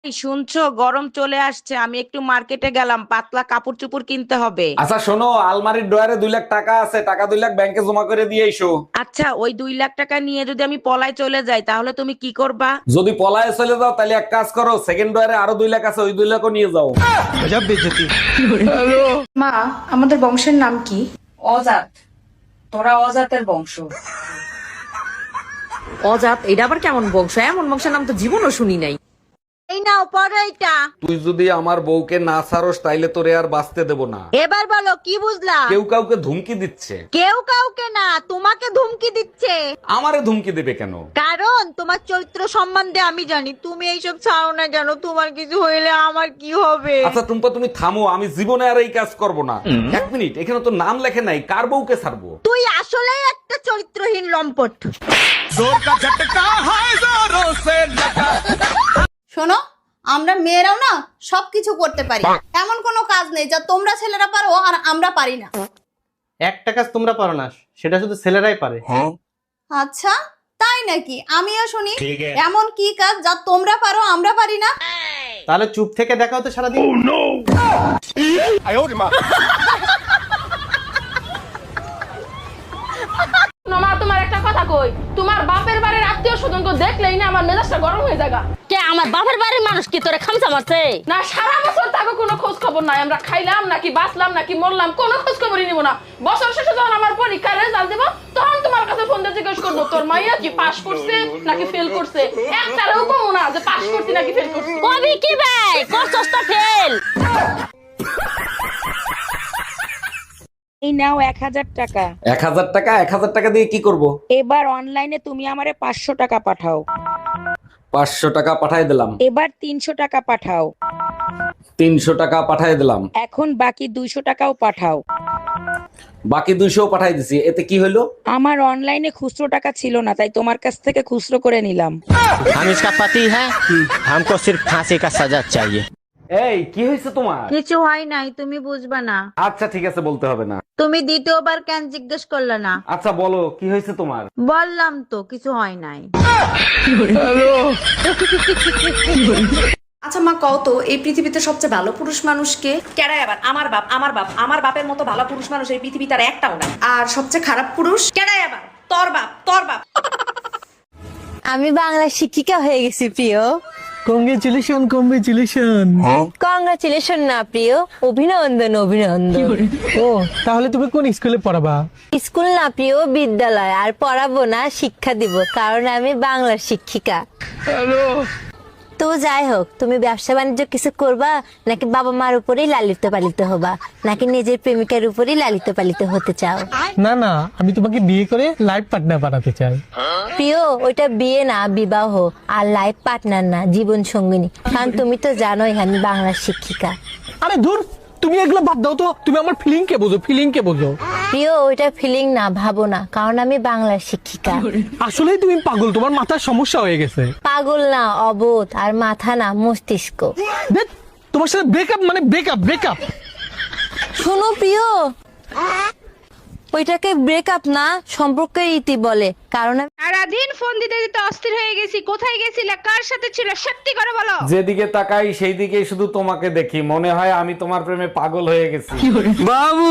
এই শুনছো, গরম চলে আসছে, আমি একটু মার্কেটে গেলাম, পাতলা কাপড় চোপড় কিনতে হবে। আচ্ছা শোনো, আলমারির ড্রয়ারে 2 লাখ টাকা আছে, টাকা 2 লাখ ব্যাংকে জমা করে দিয়ে এসো। আচ্ছা, ওই 2 লাখ টাকা নিয়ে যদি আমি পলায় চলে যাই তাহলে তুমি কি করবা? যদি পলায়ে চলে যাও তাহলে এক কাজ করো, সেকেন্ড ড্রয়ারে আরো 2 লাখ আছে, ওই 2 লাখও নিয়ে যাও। মা, আমাদের বংশের নাম কি? অজাত। তোরা অজাতের বংশ। অজাত এটা আবার কেমন বংশ? এমন বংশের নাম তো জীবনও শুনি নাই। এই নাও পড়ো এটা। তুই যদি আমার বউকে না ছাড়স তাইলে তোরে আর বাঁচতে দেব না। এবার বলো কি বুঝলা? কেউ কাউকে ধুমকি দিচ্ছে। কেউ কাউকে না, তোমাকে ধুমকি দিচ্ছে। আমারে ধুমকি দেবে কেন? কারণ তোমার চরিত্র সম্বন্ধে আমি জানি। তুমি এইসব ছাড়ো না কেন? তোমার কিছু হইলে আমার কি হবে? আচ্ছা টুম্পা, তুমি থামো, আমি জীবনে আর এই কাজ করব না। 1 মিনিট, এখানে তো নাম লেখে নাই, কার বউকে ছাড়বো? তুই আসলেই একটা চরিত্রহীন লম্পট। শোনো, আমরা মেয়েরাও না সবকিছু করতে পারি, এমন কোনো কাজ নেই যা তোমরা ছেলেরা পারো আর আমরা পারি না। একটা কাজ তোমরা পারো না, সেটা শুধু ছেলেরাই পারে। আচ্ছা তাই নাকি? আমিও শুনি এমন কি কাজ যা তোমরা পারো আমরা পারি না। তাহলে চুপ থেকে দেখাও তো সারাদিন। মা, তোমার একটা কথা কই, তোমার বাপের বাড়ির আত্মীয় স্বজনকে দেখলেই না আমার মেজাজটা গরম হয়ে যায়। কে আমার বাপের বাড়ির মানুষ কি তোরে খামচা মারছে? না, সারা বছর তাকে কোনো খোঁজ খবর নাই। আমরা খাইলাম নাকি বাঁচলাম নাকি মরলাম কোনো খোঁজ খবরই নিব না। বছর শেষে যখন আমার পরীক্ষার রেজাল্ট দেব তখন তোমার কাছে ফোন দিয়ে জিজ্ঞেস করবো তোর মাইয়া কি পাস করছে নাকি ফেল করছে। একটারও কমো না যে পাস করছি নাকি ফেল করছি। কবি কি ভাই করছস তো ফেল। এই নাও 1000 টাকা। 1000 টাকা? 1000 টাকা দিয়ে কি করব? এবার অনলাইনে তুমি আমারে 500 টাকা পাঠাও। 500 টাকা পাঠাই দিলাম। এবার 300 টাকা পাঠাও। 300 টাকা পাঠাই দিলাম। এখন বাকি 200 টাকাও পাঠাও। বাকি 200 পাঠাই দিছি, এতে কি হলো? আমার অনলাইনে খুচরো টাকা ছিল না, তাই তোমার কাছ থেকে খুচরো করে নিলাম। हम इसका पति है, हमको सिर्फ फांसी का सजा चाहिए। এই কি হয়েছে তোমার? কিছু হয় নাই, তুমি বুঝবা না। আচ্ছা ঠিক আছে, বলতে হবে না। তুমি দ্বিতীয়বার কেন জিজ্ঞেস করলে না? আচ্ছা বলো, কি হয়েছে তোমার? বললাম তো কিছু হয় নাই। আচ্ছা মা, কও তো এই পৃথিবীতে সবচেয়ে ভালো পুরুষ মানুষকে? কেডাই আবার? আমার বাপ, আমার বাপ। আমার বাপের মতো ভালো পুরুষ মানুষ এই পৃথিবীতে আর একটাও না। আর সবচেয়ে খারাপ পুরুষ? কেডাই আবার? তোর বাপ, তোর বাপ। আমি বাংলা শিক্ষিকা হয়ে গেছি প্রিয়। Congratulation, congratulation. কংগ্রাচুলেশন না প্রিয়, অভিনন্দন অভিনন্দন। ও তাহলে তুমি কোন স্কুলে পড়াবা? স্কুল না প্রিয়, বিদ্যালয়। আর পড়াবো না, শিক্ষা দিব, কারণ আমি বাংলার শিক্ষিকা। তো যাই হোক, তুমি ব্যবসা বাণিজ্য কিছু করবা নাকি বাবা মার উপরেই লালিত পালিত হবা, নাকি নিজের প্রেমিকার উপরেই লালিত পালিত হতে চাও? না না, আমি তোমাকে বিয়ে করে লাইফ পার্টনার বানাতে চাই। প্রিয়, ওইটা বিয়ে না, বিবাহ। আর লাইফ পার্টনার না, জীবন সঙ্গিনী। কারণ তুমি তো জানোই আমি বাংলার শিক্ষিকা। আরে ধুর, তুমি এগুলো বাদ দাও তো, তুমি আমার ফিলিং কে বোঝো, ফিলিং কে বোঝো। প্রিয়, ওইটা ফিলিং না, ভাবো না, কারণ আমি বাংলার শিক্ষিকা। আসলেই তুমি পাগল, তোমার মাথার সমস্যা হয়ে গেছে। পাগল না, অবোধ। আর মাথা না, মস্তিষ্ক। দেখ, তোমার সাথে ব্রেকআপ মানে ব্রেকআপ, ব্রেকআপ। শোনো প্রিয়, ওইটাকে ব্রেকআপ না, সম্পর্কের ইতি বলে। কারণ সারাদিন ফোন দিতে দিতে অস্থির হয়ে গেছি। কোথায় গেছিলে, কার সাথে ছিল, সত্যি করে বলো। যেদিকে তাকাই সেই দিকেই শুধু তোমাকে দেখি, মনে হয় আমি তোমার প্রেমে পাগল হয়ে গেছি। বাবু